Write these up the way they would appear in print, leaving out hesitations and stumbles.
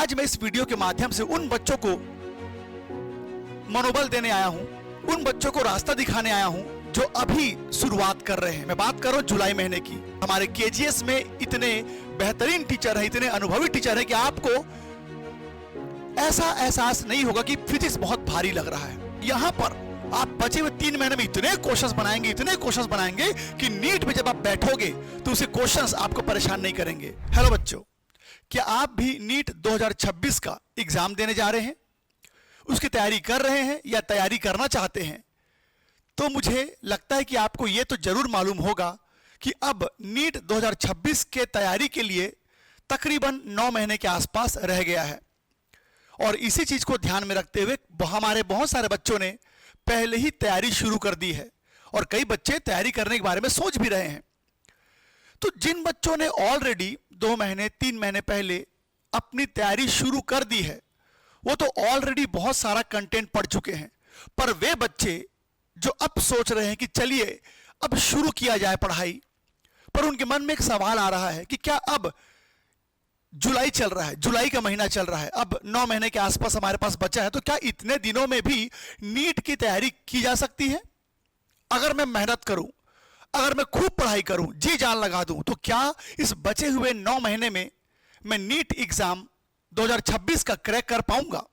आज मैं इस वीडियो के माध्यम से उन बच्चों को मनोबल देने आया हूं, उन बच्चों को रास्ता दिखाने आया हूं जो अभी शुरुआत कर रहे हैं। मैं बात कर रहा हूं जुलाई महीने की। हमारे केजीएस में इतने बेहतरीन टीचर हैं, इतने अनुभवी टीचर हैं कि आपको ऐसा एहसास नहीं होगा कि फिजिक्स बहुत भारी लग रहा है। यहां पर आप बचे हुए 3 महीने में इतने क्वेश्चंस बनाएंगे कि नीट में जब आप बैठोगे तो उसे क्वेश्चंस आपको परेशान नहीं करेंगे। हेलो बच्चों, क्या आप भी नीट 2026 का एग्जाम देने जा रहे हैं, उसकी तैयारी कर रहे हैं या तैयारी करना चाहते हैं? तो मुझे लगता है कि आपको यह तो जरूर मालूम होगा कि अब नीट 2026 के तैयारी के लिए तकरीबन 9 महीने के आसपास रह गया है। और इसी चीज को ध्यान में रखते हुए हमारे बहुत सारे बच्चों ने पहले ही तैयारी शुरू कर दी है और कई बच्चे तैयारी करने के बारे में सोच भी रहे हैं। तो जिन बच्चों ने ऑलरेडी 2 महीने 3 महीने पहले अपनी तैयारी शुरू कर दी है, वो तो ऑलरेडी बहुत सारा कंटेंट पढ़ चुके हैं। पर वे बच्चे जो अब सोच रहे हैं कि चलिए अब शुरू किया जाए पढ़ाई, पर उनके मन में एक सवाल आ रहा है कि क्या अब जुलाई चल रहा है, जुलाई का महीना चल रहा है, अब 9 महीने के आसपास हमारे पास बचा है, तो क्या इतने दिनों में भी नीट की तैयारी की जा सकती है? अगर मैं मेहनत करूं, अगर मैं खूब पढ़ाई करूं, जी जान लगा दूं, तो क्या इस बचे हुए 9 महीने में मैं नीट एग्जाम 2026 का क्रैक कर पाऊंगा?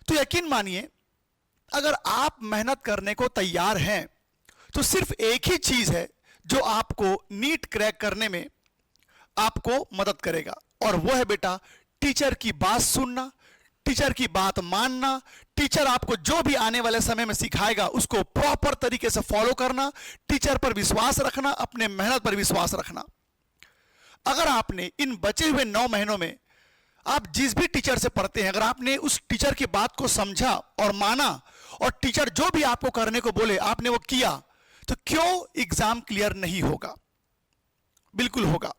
तो यकीन मानिए, अगर आप मेहनत करने को तैयार हैं तो सिर्फ एक ही चीज है जो आपको नीट क्रैक करने में आपको मदद करेगा, और वो है बेटा टीचर की बात सुनना, टीचर की बात मानना। टीचर आपको जो भी आने वाले समय में सिखाएगा उसको प्रॉपर तरीके से फॉलो करना, टीचर पर विश्वास रखना, अपने मेहनत पर विश्वास रखना। अगर आपने इन बचे हुए 9 महीनों में आप जिस भी टीचर से पढ़ते हैं, अगर आपने उस टीचर की बात को समझा और माना और टीचर जो भी आपको करने को बोले आपने वो किया, तो क्यों एग्जाम क्लियर नहीं होगा? बिल्कुल होगा।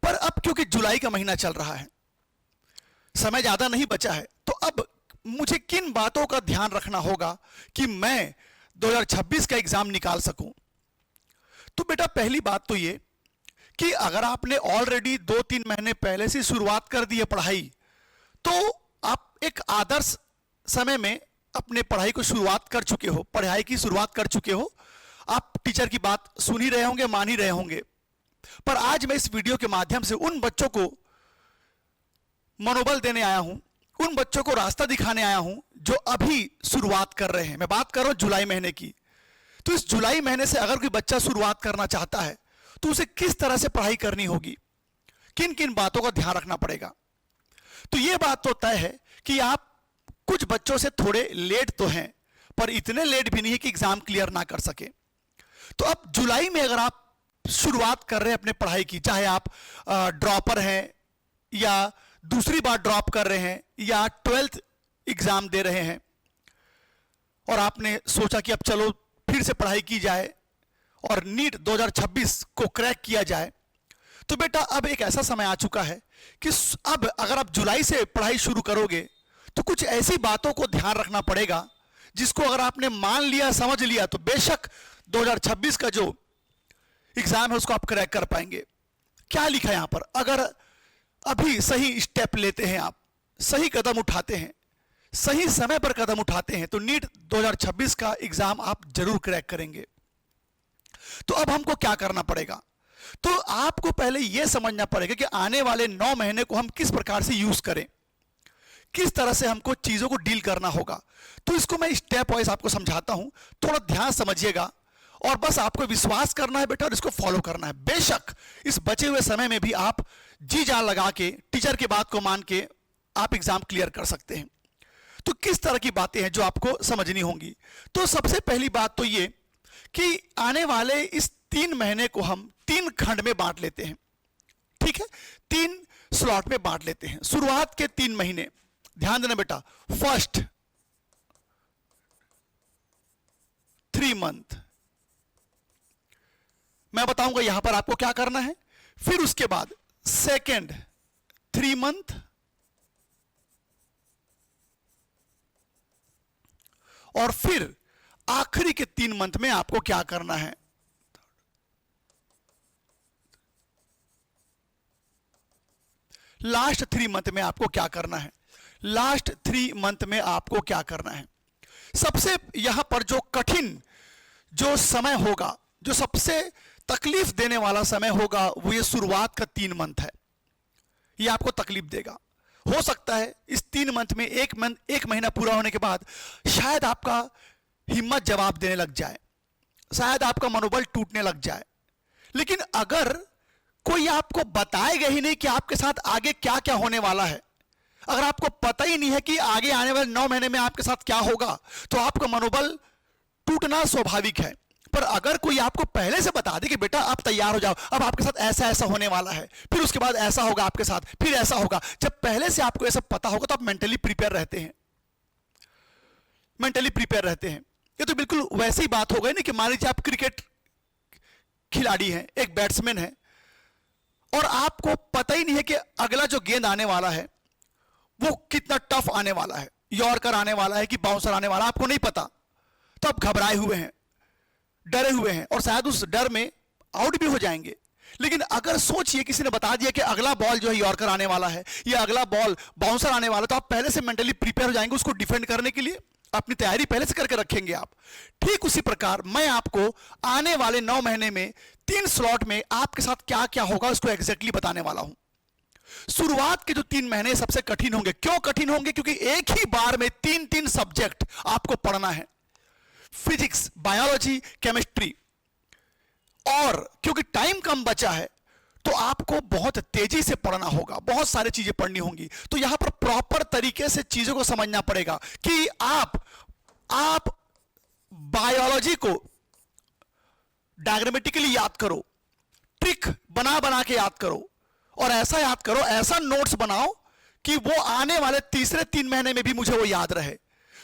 पर अब क्योंकि जुलाई का महीना चल रहा है, समय ज्यादा नहीं बचा है, तो अब मुझे किन बातों का ध्यान रखना होगा कि मैं 2026 का एग्जाम निकाल सकूं? तो बेटा पहली बात तो ये कि अगर आपने ऑलरेडी 2-3 महीने पहले से शुरुआत कर दी है पढ़ाई, तो आप एक आदर्श समय में अपने पढ़ाई को शुरुआत कर चुके हो, पढ़ाई की शुरुआत कर चुके हो। आप टीचर की बात सुन ही रहे होंगे, मान ही रहे होंगे। पर आज मैं इस वीडियो के माध्यम से उन बच्चों को मनोबल देने आया हूं, उन बच्चों को रास्ता दिखाने आया हूं जो अभी शुरुआत कर रहे हैं। मैं बात कर रहा हूं जुलाई महीने की। तो इस जुलाई महीने से अगर कोई बच्चा शुरुआत करना चाहता है तो उसे किस तरह से पढ़ाई करनी होगी, किन किन बातों का ध्यान रखना पड़ेगा? तो यह बात तो तय है कि आप कुछ बच्चों से थोड़े लेट तो हैं, पर इतने लेट भी नहीं है कि एग्जाम क्लियर ना कर सके। तो अब जुलाई में अगर आप शुरुआत कर रहे हैं अपने पढ़ाई की, चाहे आप ड्रॉपर हैं या दूसरी बार ड्रॉप कर रहे हैं या 12th एग्जाम दे रहे हैं, और आपने सोचा कि अब चलो फिर से पढ़ाई की जाए और नीट 2026 को क्रैक किया जाए, तो बेटा अब एक ऐसा समय आ चुका है कि अब अगर आप जुलाई से पढ़ाई शुरू करोगे तो कुछ ऐसी बातों को ध्यान रखना पड़ेगा जिसको अगर आपने मान लिया, समझ लिया, तो बेशक 2026 का जो एग्जाम है उसको आप क्रैक कर पाएंगे। क्या लिखा है यहां पर? अगर अभी सही स्टेप लेते हैं, आप सही कदम उठाते हैं, सही समय पर कदम उठाते हैं, तो नीट 2026 का एग्जाम आप जरूर क्रैक करेंगे। तो अब हमको क्या करना पड़ेगा? तो आपको पहले यह समझना पड़ेगा कि आने वाले 9 महीने को हम किस प्रकार से यूज करें, किस तरह से हमको चीजों को डील करना होगा। तो इसको मैं स्टेप वाइज आपको समझाता हूं, थोड़ा ध्यान समझिएगा और बस आपको विश्वास करना है बेटा और इसको फॉलो करना है। बेशक इस बचे हुए समय में भी आप जी जान लगा के टीचर की बात को मान के आप एग्जाम क्लियर कर सकते हैं। तो किस तरह की बातें हैं जो आपको समझनी होंगी? तो सबसे पहली बात तो ये कि आने वाले इस 3 महीने को हम 3 खंड में बांट लेते हैं। ठीक है, 3 स्लॉट में बांट लेते हैं। शुरुआत के 3 महीने, ध्यान देना बेटा, फर्स्ट 3 मंथ मैं बताऊंगा यहां पर आपको क्या करना है। फिर उसके बाद सेकेंड 3 मंथ, और फिर आखिरी के 3 मंथ में आपको क्या करना है। लास्ट 3 मंथ में आपको क्या करना है, लास्ट 3 मंथ में आपको क्या करना है। सबसे यहां पर जो कठिन जो समय होगा, जो सबसे तकलीफ देने वाला समय होगा, वो ये शुरुआत का 3 मंथ है। ये आपको तकलीफ देगा। हो सकता है इस 3 मंथ में एक महीना पूरा होने के बाद शायद आपका हिम्मत जवाब देने लग जाए, शायद आपका मनोबल टूटने लग जाए। लेकिन अगर कोई आपको बताएगा ही नहीं कि आपके साथ आगे क्या क्या होने वाला है, अगर आपको पता ही नहीं है कि आगे आने वाले 9 महीने में आपके साथ क्या होगा, तो आपका मनोबल टूटना स्वाभाविक है। पर अगर कोई आपको पहले से बता दे कि बेटा आप तैयार हो जाओ, अब आपके साथ ऐसा ऐसा होने वाला है, फिर उसके बाद ऐसा होगा आपके साथ, फिर ऐसा होगा, जब पहले से आपको ऐसा पता होगा तो आप मेंटली प्रिपेयर रहते हैं, मेंटली प्रिपेयर रहते हैं। ये तो बिल्कुल वैसी ही बात हो गई ना कि मान लीजिए आप क्रिकेट खिलाड़ी हैं, एक बैट्समैन है, और आपको पता ही नहीं है कि अगला जो गेंद आने वाला है वो कितना टफ आने वाला है, यॉर्कर आने वाला है कि बाउंसर आने वाला है, आपको नहीं पता। तो आप घबराए हुए हैं, डरे हुए हैं, और शायद उस डर में आउट भी हो जाएंगे। लेकिन अगर सोचिए किसी ने बता दिया कि अगला बॉल जो है यॉर्कर आने वाला है या अगला बॉल बाउंसर आने वाला है, तो आप पहले से मेंटली प्रिपेयर हो जाएंगे उसको डिफेंड करने के लिए, अपनी तैयारी पहले से करके रखेंगे आप। ठीक उसी प्रकार मैं आपको आने वाले 9 महीने में 3 स्लॉट में आपके साथ क्या क्या होगा उसको एग्जैक्टली बताने वाला हूं। शुरुआत के जो 3 महीने सबसे कठिन होंगे। क्यों कठिन होंगे? क्योंकि एक ही बार में 3 सब्जेक्ट आपको पढ़ना है, फिजिक्स, बायोलॉजी, केमिस्ट्री, और क्योंकि टाइम कम बचा है तो आपको बहुत तेजी से पढ़ना होगा, बहुत सारी चीजें पढ़नी होंगी। तो यहां पर प्रॉपर तरीके से चीजों को समझना पड़ेगा कि आप बायोलॉजी को डायग्रामेटिकली याद करो, ट्रिक बना बना के याद करो, और ऐसा याद करो, ऐसा नोट्स बनाओ कि वो आने वाले तीसरे 3 महीने में भी मुझे वो याद रहे।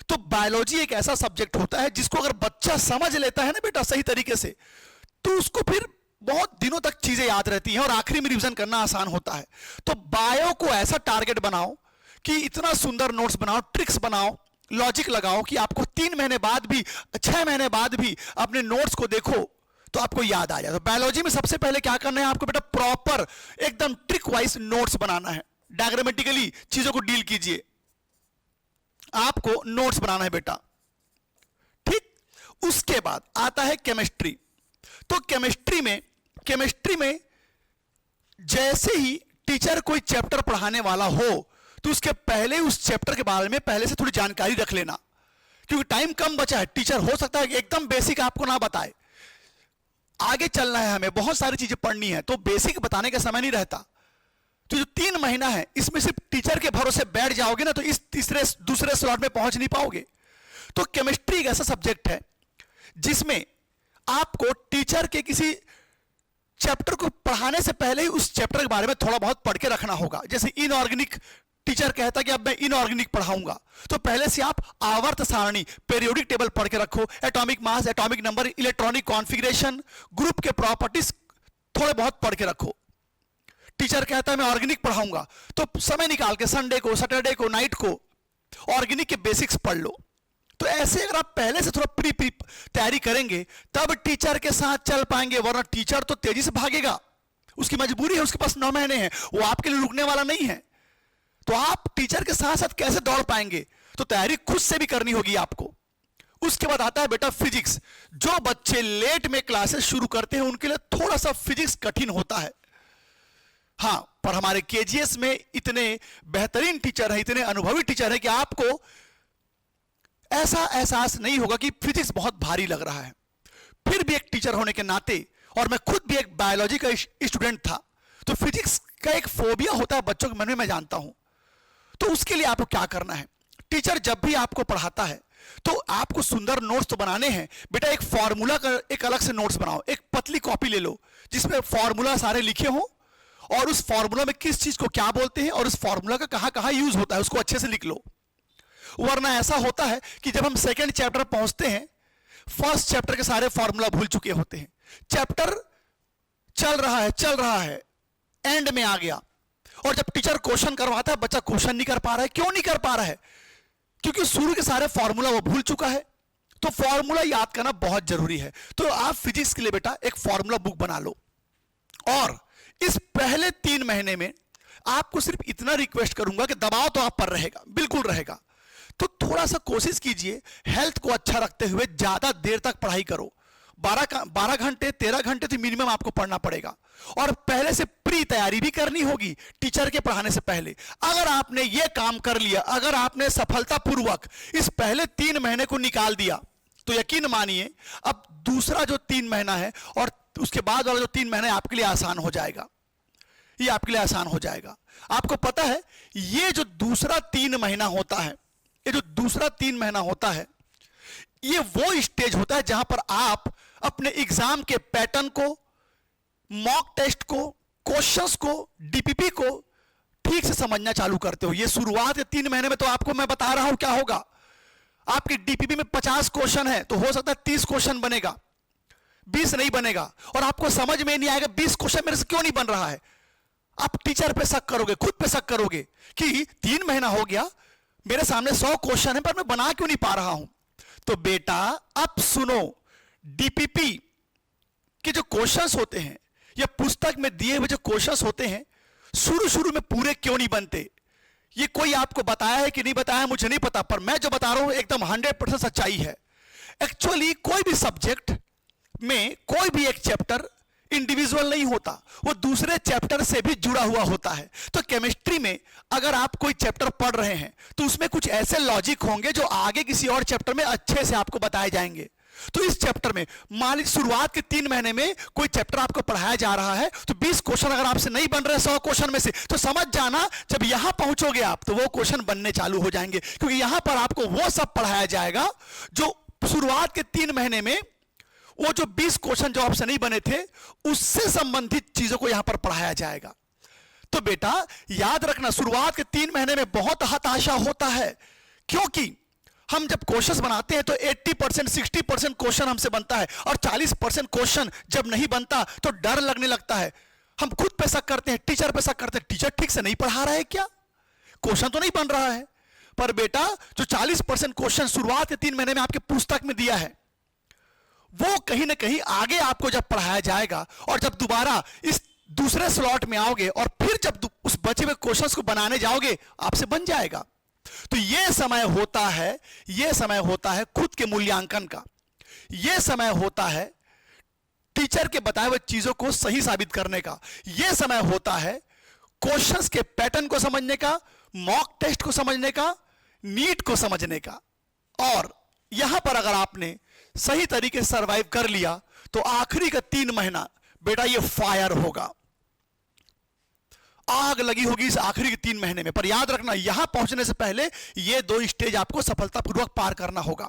तो बायोलॉजी एक ऐसा सब्जेक्ट होता है जिसको अगर बच्चा समझ लेता है ना बेटा सही तरीके से, तो उसको फिर बहुत दिनों तक चीजें याद रहती हैं और आखिरी में रिवीजन करना आसान होता है। तो बायो को ऐसा टारगेट बनाओ कि इतना सुंदर नोट्स बनाओ, ट्रिक्स बनाओ, लॉजिक लगाओ कि आपको 3 महीने बाद भी, 6 महीने बाद भी अपने नोट्स को देखो तो आपको याद आ जाए। तो बायोलॉजी में सबसे पहले क्या करना है आपको बेटा, प्रॉपर एकदम ट्रिक वाइज नोट्स बनाना है, डायग्रामेटिकली चीजों को डील कीजिए, आपको नोट्स बनाना है बेटा। ठीक, उसके बाद आता है केमिस्ट्री। तो केमिस्ट्री में जैसे ही टीचर कोई चैप्टर पढ़ाने वाला हो तो उसके पहले उस चैप्टर के बारे में पहले से थोड़ी जानकारी रख लेना, क्योंकि टाइम कम बचा है। टीचर हो सकता है एकदम बेसिक आपको ना बताए, आगे चलना है, हमें बहुत सारी चीजें पढ़नी है, तो बेसिक बताने का समय नहीं रहता। तो जो 3 महीना है इसमें सिर्फ टीचर के भरोसे बैठ जाओगे ना तो इस दूसरे स्लॉट में पहुंच नहीं पाओगे। तो केमिस्ट्री एक ऐसा सब्जेक्ट है जिसमें आपको टीचर के किसी चैप्टर को पढ़ाने से पहले ही उस चैप्टर के बारे में थोड़ा बहुत पढ़ के रखना होगा। जैसे इनऑर्गेनिक, टीचर कहता है कि अब मैं इनऑर्गेनिक पढ़ाऊंगा, तो पहले से आप आवर्त सारणी, पीरियोडिक टेबल पढ़ के रखो, atomic mass, atomic number, electronic configuration, group के प्रॉपर्टीज थोड़े बहुत पढ़ के रखो। टीचर कहता है मैं ऑर्गेनिक पढ़ाऊंगा, तो समय निकाल के संडे को, सैटरडे को, नाइट को ऑर्गेनिक के बेसिक्स पढ़ लो। तो ऐसे अगर आप पहले से थोड़ा प्री तैयारी करेंगे तब टीचर के साथ चल पाएंगे, वरना टीचर तो तेजी से भागेगा, उसकी मजबूरी है, उसके पास 9 महीने हैं, वो आपके लिए रुकने वाला नहीं है। तो आप टीचर के साथ साथ कैसे दौड़ पाएंगे? तो तैयारी खुद से भी करनी होगी आपको। उसके बाद आता है बेटा फिजिक्स। जो बच्चे लेट में क्लासेस शुरू करते हैं उनके लिए थोड़ा सा फिजिक्स कठिन होता है, हाँ, पर हमारे केजीएस में इतने बेहतरीन टीचर हैं, इतने अनुभवी टीचर हैं कि आपको ऐसा एहसास नहीं होगा कि फिजिक्स बहुत भारी लग रहा है। फिर भी एक टीचर होने के नाते, और मैं खुद भी एक बायोलॉजी का स्टूडेंट था, तो फिजिक्स का एक फोबिया होता है बच्चों के मन में, मैं जानता हूं। तो उसके लिए आपको क्या करना है, टीचर जब भी आपको पढ़ाता है तो आपको सुंदर नोट्स तो बनाने हैं बेटा। एक फॉर्मूला का एक अलग से नोट्स बनाओ, एक पतली कॉपी ले लो जिसमें फॉर्मूला सारे लिखे हो, और उस फॉर्मूला में किस चीज को क्या बोलते हैं और उस फॉर्मूला का कहां कहां यूज होता है उसको अच्छे से लिख लो। वरना ऐसा होता है कि जब हम सेकंड चैप्टर पहुंचते हैं, फर्स्ट चैप्टर के सारे फॉर्मूला भूल चुके होते हैं, चैप्टर चल रहा है, एंड में आ गया, और जब टीचर क्वेश्चन करवाता है बच्चा क्वेश्चन नहीं कर पा रहा है। क्यों नहीं कर पा रहा है? क्योंकि शुरू के सारे फॉर्मूला वो भूल चुका है। तो फॉर्मूला याद करना बहुत जरूरी है। तो आप फिजिक्स के लिए बेटा एक फॉर्मूला बुक बना लो, और इस पहले 3 महीने में आपको सिर्फ इतना रिक्वेस्ट करूंगा कि दबाव तो आप पर रहेगा, बिल्कुल रहेगा, तो थोड़ा सा कोशिश कीजिए हेल्थ को अच्छा रखते हुए ज्यादा देर तक पढ़ाई करो। 12 घंटे 13 घंटे तो मिनिमम आपको पढ़ना पड़ेगा, और पहले से प्री तैयारी भी करनी होगी टीचर के पढ़ाने से पहले। अगर आपने यह काम कर लिया, अगर आपने सफलतापूर्वक इस पहले 3 महीने को निकाल दिया, तो यकीन मानिए अब दूसरा जो 3 महीना है और उसके बाद वाला जो 3 महीना है आपके लिए आसान हो जाएगा। ये आपके लिए आसान हो जाएगा। आपको पता है ये जो दूसरा 3 महीना होता है, ये जो दूसरा 3 महीना होता है, ये वो स्टेज होता है जहां पर आप अपने एग्जाम के पैटर्न को, मॉक टेस्ट को, क्वेश्चंस को, डीपीपी को ठीक से समझना चालू करते हो। ये शुरुआत के 3 महीने में तो आपको मैं बता रहा हूं क्या होगा। आपकी डीपीपी में 50 क्वेश्चन है तो हो सकता है 30 क्वेश्चन बनेगा, 20 नहीं बनेगा, और आपको समझ में नहीं आएगा 20 क्वेश्चन मेरे से क्यों नहीं बन रहा है। आप टीचर पे शक करोगे, खुद पे शक करोगे कि 3 महीना हो गया, मेरे सामने 100 क्वेश्चन है पर मैं बना क्यों नहीं पा रहा हूं। तो बेटा अब सुनो, डीपीपी के जो क्वेश्चंस होते हैं या पुस्तक में दिए हुए जो क्वेश्चंस होते हैं, शुरू में पूरे क्यों नहीं बनते, ये कोई आपको बताया है कि नहीं बताया मुझे नहीं पता, पर मैं जो बता रहा हूं एकदम 100% सच्चाई है। एक्चुअली कोई भी सब्जेक्ट में कोई भी एक चैप्टर इंडिविजुअल नहीं होता, वो दूसरे चैप्टर से भी जुड़ा हुआ होता है। तो केमिस्ट्री में अगर आप कोई चैप्टर पढ़ रहे हैं तो उसमें कुछ ऐसे लॉजिक होंगे जो आगे किसी और चैप्टर में अच्छे से आपको बताए जाएंगे। तो इस चैप्टर में मान लीजिए शुरुआत के 3 महीने में कोई चैप्टर आपको पढ़ाया जा रहा है, तो 20 क्वेश्चन अगर आपसे नहीं बन रहे 100 क्वेश्चन में से, तो समझ जाना जब यहां पहुंचोगे आप तो वो क्वेश्चन बनने चालू हो जाएंगे, क्योंकि यहां पर आपको वो सब पढ़ाया जाएगा जो शुरुआत के 3 महीने में वो जो 20 क्वेश्चन जो आपसे नहीं बने थे उससे संबंधित चीजों को यहां पर पढ़ाया जाएगा। तो बेटा याद रखना, शुरुआत के 3 महीने में बहुत हताशा होता है, क्योंकि हम जब क्वेश्चंस बनाते हैं तो 80% 60% क्वेश्चन हमसे बनता है, और 40% क्वेश्चन जब नहीं बनता तो डर लगने लगता है। हम खुद पे शक करते हैं, टीचर पे शक करते हैं, टीचर ठीक से नहीं पढ़ा रहा है क्या, क्वेश्चन तो नहीं बन रहा है। पर बेटा जो 40% क्वेश्चन शुरुआत के 3 महीने में आपके पुस्तक में दिया है, वो कहीं ना कहीं आगे आपको जब पढ़ाया जाएगा और जब दोबारा इस दूसरे स्लॉट में आओगे और फिर जब उस बचे हुए क्वेश्चंस को बनाने जाओगे आपसे बन जाएगा। तो यह समय होता है, यह समय होता है खुद के मूल्यांकन का, यह समय होता है टीचर के बताए हुए चीजों को सही साबित करने का, यह समय होता है क्वेश्चंस के पैटर्न को समझने का, मॉक टेस्ट को समझने का, नीट को समझने का। और यहां पर अगर आपने सही तरीके से सरवाइव कर लिया तो आखिरी का 3 महीना बेटा ये फायर होगा, आग लगी होगी इस आखिरी के 3 महीने में। पर याद रखना यहां पहुंचने से पहले ये 2 स्टेज आपको सफलतापूर्वक पार करना होगा।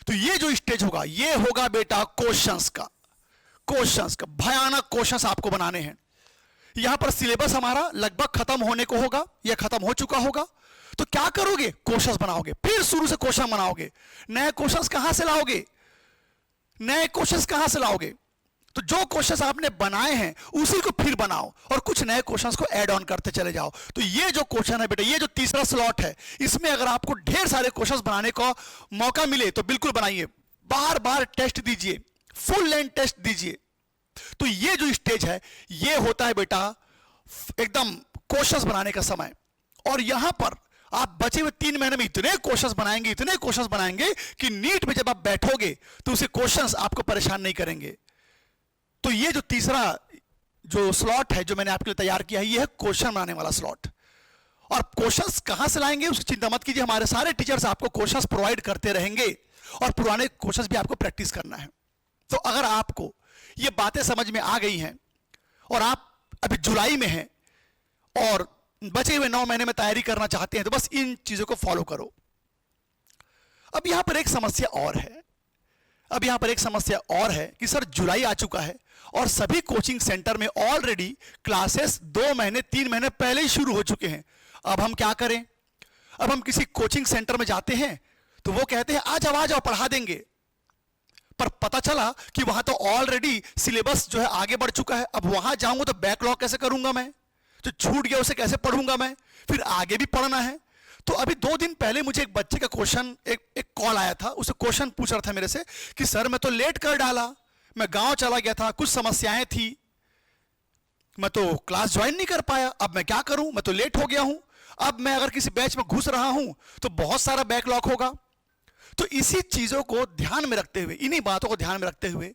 तो ये जो स्टेज होगा ये होगा बेटा क्वेश्चंस का, क्वेश्चंस का भयानक क्वेश्चंस आपको बनाने हैं। यहां पर सिलेबस हमारा लगभग खत्म होने को होगा या खत्म हो चुका होगा। तो क्या करोगे, क्वेश्चंस बनाओगे, फिर शुरू से क्वेश्चन बनाओगे। नए क्वेश्चंस कहां से लाओगे, नए क्वेश्चंस कहां से लाओगे, तो जो क्वेश्चंस आपने बनाए हैं उसी को फिर बनाओ और कुछ नए क्वेश्चंस को ऐड ऑन करते चले जाओ। तो ये जो क्वेश्चन है बेटा, ये जो तीसरा स्लॉट है, इसमें अगर आपको ढेर सारे क्वेश्चंस बनाने का मौका मिले तो बिल्कुल बनाइए, बार बार टेस्ट दीजिए, फुल लेंथ टेस्ट दीजिए। तो ये जो स्टेज है ये होता है बेटा एकदम क्वेश्चंस बनाने का समय। और यहां पर आप बचे हुए 3 महीने में इतने क्वेश्चंस बनाएंगे, इतने क्वेश्चंस बनाएंगे कि नीट में जब आप बैठोगे तो उसे क्वेश्चंस आपको परेशान नहीं करेंगे। तो ये जो तीसरा जो स्लॉट है जो मैंने आपके लिए तैयार किया है, ये है क्वेश्चन बनाने वाला स्लॉट। और क्वेश्चंस कहां से लाएंगे उसकी चिंता मत कीजिए, हमारे सारे टीचर्स आपको क्वेश्चंस प्रोवाइड करते रहेंगे और पुराने क्वेश्चंस भी आपको प्रैक्टिस करना है। तो अगर आपको ये बातें समझ में आ गई हैं और आप अभी जुलाई में हैं और बचे हुए 9 महीने में तैयारी करना चाहते हैं तो बस इन चीजों को फॉलो करो। अब यहां पर एक समस्या और है, अब यहां पर एक समस्या और है कि सर जुलाई आ चुका है और सभी कोचिंग सेंटर में ऑलरेडी क्लासेस 2 महीने 3 महीने पहले ही शुरू हो चुके हैं। अब हम क्या करें, अब हम किसी कोचिंग सेंटर में जाते हैं तो वो कहते हैं आ जाओ पढ़ा देंगे, पर पता चला कि वहां तो ऑलरेडी सिलेबस जो है आगे बढ़ चुका है। अब वहां जाऊंगा तो बैकलॉग कैसे करूंगा, मैं जो छूट गया उसे कैसे पढ़ूंगा, मैं फिर आगे भी पढ़ना है। तो अभी 2 दिन पहले मुझे एक बच्चे का क्वेश्चन एक कॉल आया था, उसे क्वेश्चन पूछ रहा था मेरे से कि सर मैं तो लेट कर डाला, मैं गांव चला गया था, कुछ समस्याएं थी, मैं तो क्लास ज्वाइन नहीं कर पाया, अब मैं क्या करूं, मैं तो लेट हो गया हूं, अब मैं अगर किसी बैच में घुस रहा हूं तो बहुत सारा बैकलॉग होगा। तो इसी चीजों को ध्यान में रखते हुए, इन्हीं बातों को ध्यान में रखते हुए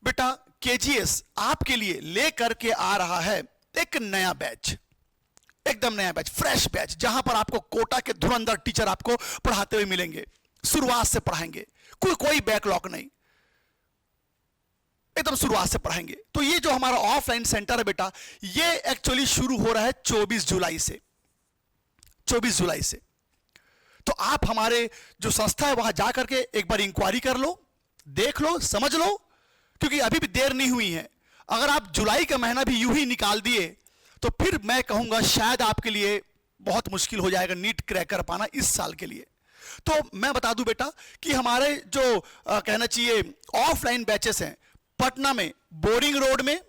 बेटा केजीएस आपके लिए लेकर के आ रहा है एक नया बैच, एकदम नया बैच, फ्रेश बैच, जहां पर आपको कोटा के धुरंधर टीचर आपको पढ़ाते हुए मिलेंगे, शुरुआत से पढ़ाएंगे, कोई बैकलॉग नहीं, एकदम शुरुआत से पढ़ाएंगे। तो ये जो हमारा ऑफलाइन सेंटर है बेटा, ये एक्चुअली शुरू हो रहा है 24 जुलाई से। 24 जुलाई से तो आप हमारे जो संस्था है वहां जाकर के एक बार इंक्वायरी कर लो, देख लो, समझ लो, क्योंकि अभी भी देर नहीं हुई है। अगर आप जुलाई का महीना भी यूं ही निकाल दिए तो फिर मैं कहूंगा शायद आपके लिए बहुत मुश्किल हो जाएगा नीट क्रैक कर पाना इस साल के लिए। तो मैं बता दूं बेटा कि हमारे जो कहना चाहिए ऑफलाइन बैचेस हैं पटना में बोरिंग रोड में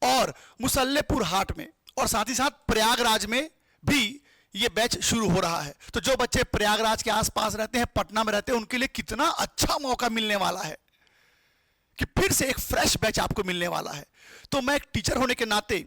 और मुसल्लेपुर हाट में, और साथ ही साथ प्रयागराज में भी ये बैच शुरू हो रहा है। तो जो बच्चे प्रयागराज के आसपास रहते हैं, पटना में रहते हैं, उनके लिए कितना अच्छा मौका मिलने वाला है कि फिर से एक फ्रेश बैच आपको मिलने वाला है। तो मैं एक टीचर होने के नाते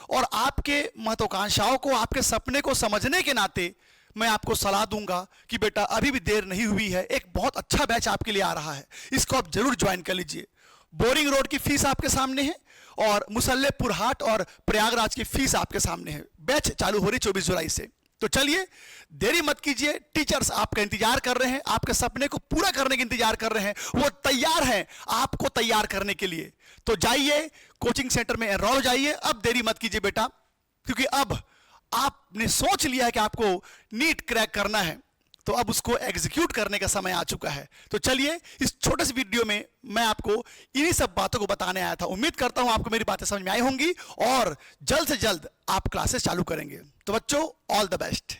और आपके महत्वाकांक्षाओं को, आपके सपने को समझने के नाते मैं आपको सलाह दूंगा कि बेटा अभी भी देर नहीं हुई है, एक बहुत अच्छा बैच आपके लिए आ रहा है, इसको आप जरूर ज्वाइन कर लीजिए। बोरिंग रोड की फीस आपके सामने है और मुसल्लेपुर हाट और प्रयागराज की फीस आपके सामने है। बैच चालू हो रही 24 जुलाई से। तो चलिए देरी मत कीजिए, टीचर्स आपका इंतजार कर रहे हैं, आपके सपने को पूरा करने का इंतजार कर रहे हैं, वो तैयार हैं आपको तैयार करने के लिए। तो जाइए कोचिंग सेंटर में एनरोल हो जाइए, अब देरी मत कीजिए बेटा, क्योंकि अब आपने सोच लिया है कि आपको नीट क्रैक करना है, तो अब उसको एग्जीक्यूट करने का समय आ चुका है। तो चलिए इस छोटे से वीडियो में मैं आपको इन्हीं सब बातों को बताने आया था। उम्मीद करता हूं आपको मेरी बातें समझ में आई होंगी और जल्द से जल्द आप क्लासेस चालू करेंगे। तो बच्चों ऑल द बेस्ट।